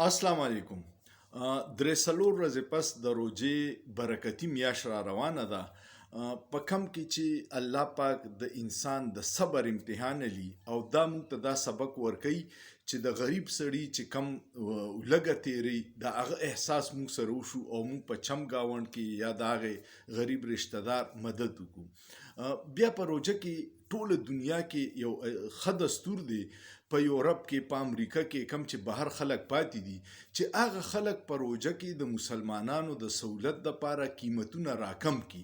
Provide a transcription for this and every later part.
السلام علیکم. درې څلور ورځې پس د روژې برکتي میاشت را روانه ده. په کم کې چې الله پاک د انسان د صبر امتحان لي او دا موږ ته دا سبق ورکوي چې د غریب سړي چې کم لږه تیری د هغه احساس موږ سره وشو او موږ په چم گاونډ کې یا د هغې غریب رشته دار مدد وکړو. بیا په روژه کې ټوله دنیا کې یو ښه دستور دی په یورپ کې، په امریکا کې، کم چې بهر خلک پاتې دي، چې هغه خلک په روژه کې د مسلمانانو د سہولت دپاره قیمتونه راکم کړي.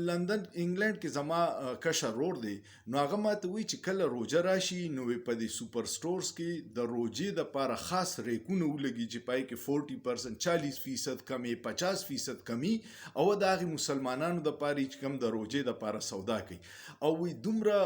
لندن انګلند کې زما کشر رور دی، نو هغه ماته وایي چې کله روژه راشي نو په دې سوپر سټورز کې د روژې دپاره خاص ریکونه ولګي چې پای کې 40% 40% کمی، 50% کمی، او د هغې مسلمانانو دپاره چې کوم د روژې دپاره سودا کوي. او وی دومره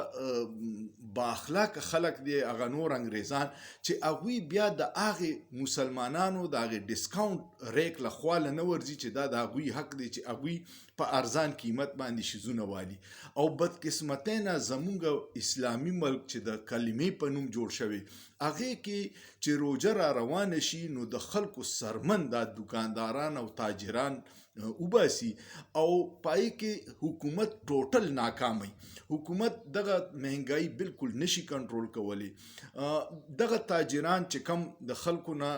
با اخلاق خلک دی هغه نور انګریزان چې هغوی بیا د هغې مسلمانانو د هغې ډسکاونټ ریک له خوا نه ورځي چې دا د هغوی حق دی چې هغوی په ارزان قیمت باندې شیزونه والي. او بدقسمتۍ نه زمونږ اسلامي ملک چې د کلمې په نوم جوړ شوی، هغې کې چې روژه را روانه شي نو د خلکو سرمن دا دکانداران او تاجران وباسي او پای کې حکومت ټوټل ناکامي. حکومت دغه مهنګائی بالکل نشي کنټرول کولی. دغه تاجران چې کم د خلکو نه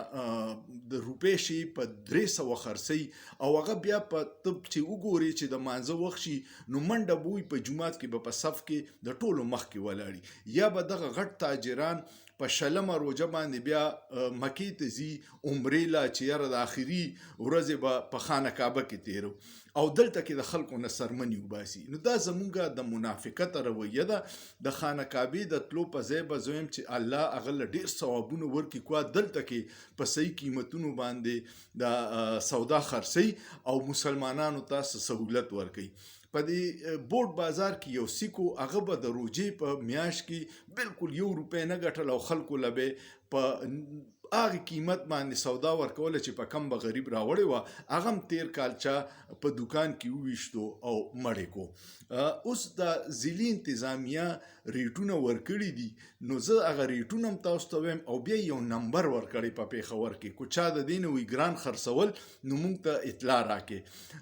د روپۍ شي په 300 خرڅوي او هغه بیا په طب چې وګوري چې د مانځه وخت شي نو منډه به وي په جومات کې به په صف کې د ټولو مخکې ولاړي، یا به دغه غټ تاجران په شلمه روژه باندې بیا مکې ته ځي عمرې لا چې یاره د آخري ورځې به په خانه کعبه کې تیرو او دلته کې د خلکو نه سرمنې وباسي. نو دا زمونږ د منافقت رویه ده. د خانه کعبې د تلو په ځای به زه وایم چې الله هغه له ډېر ثوابونه ورکړي، کوه دلته کې په صحیح قیمتونو باندې د سودا خرڅوي او مسلمانانو ته سہولت ورکوي. په دې بوټ بازار کې یو سیکو هغه به د روژې په میاشت کې بالکل 1 روپۍ نه ګټل او خلکو له به په هغې قیمت باندې سودا ورکوله چې په کم به غریب راوړی وه، هغه هم تیر کال چا په دوکان کې وویشتو او مړې کو. اوس د ضلعي انتظامیه ریټونه ورکړي دي، نو زه هغه ریټونه هم تاسو ته وایم او بیا یو نمبر ورکړی په پېښور کې، کو چا د دې نه وي ګران خرڅول نو موږ ته اطلاع راکړي.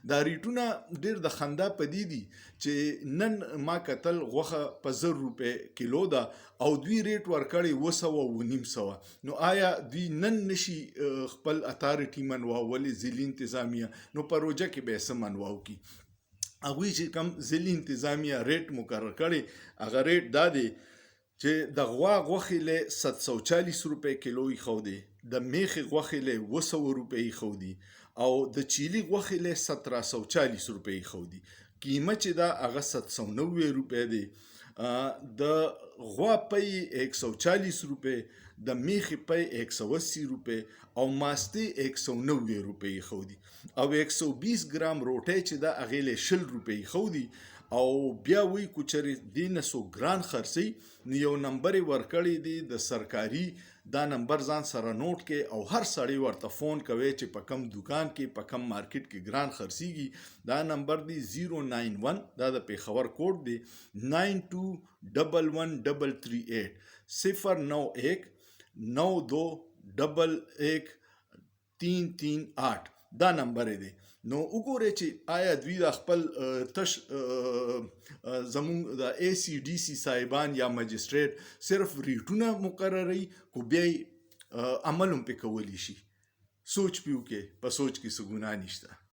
دا ریټونه ډېر د خندا په دې دي چې نن ما کتل غوښه په 100 روپۍ کیلو ده او دوی ریټ ورکړی 200 نو آیا دوی نن نشي خپل اتارټي منواولی ضلعي انتظامیه؟ نو په روژه کې به یې څه منواو کړي؟ هغوی چې کوم ضلعي انتظامیه ریټ مقرر کړی هغه ریټ دا دی چې د غوا غوښې له 740 روپۍ کیلو ایښودی، د میخې غوښې له 200 روپۍ ایښودي او د چیلي غوښې له 1740 روپۍ ایښودي. قیمت چې دا هغه 790 روپۍ دی. د غوا پی 140 روپۍ، د میخې پی 180 روپۍ او ماستې 190 روپۍ ایښودي او 120 ګرام روټۍ چې دا هغې له 20 روپۍ ایښودي. او بیا وی کو چرې دې نه څوک ګران خرڅوي نو یو نمبر یې ورکړی دی د سرکاري، دا نمبر ځان سره نوٹ کې او هر سړی ورته فون کوي چې په کم دکان کې په کم مارکیټ کې ګران خرڅیږي. دا نمبر دی 091، دا د پېښور کوډ دی 921138 091 9211 338 دا نمبر دی. نو وګورئ چې آیا دوی د خپل تش زمونږ د ACDC صاحبان یا مجسټریټ صرف ریټونه مقرروي، کو بیا عمل هم پې کولی شي؟ سوچ پې وکړئ، په سوچ کې څه ګناه نشته.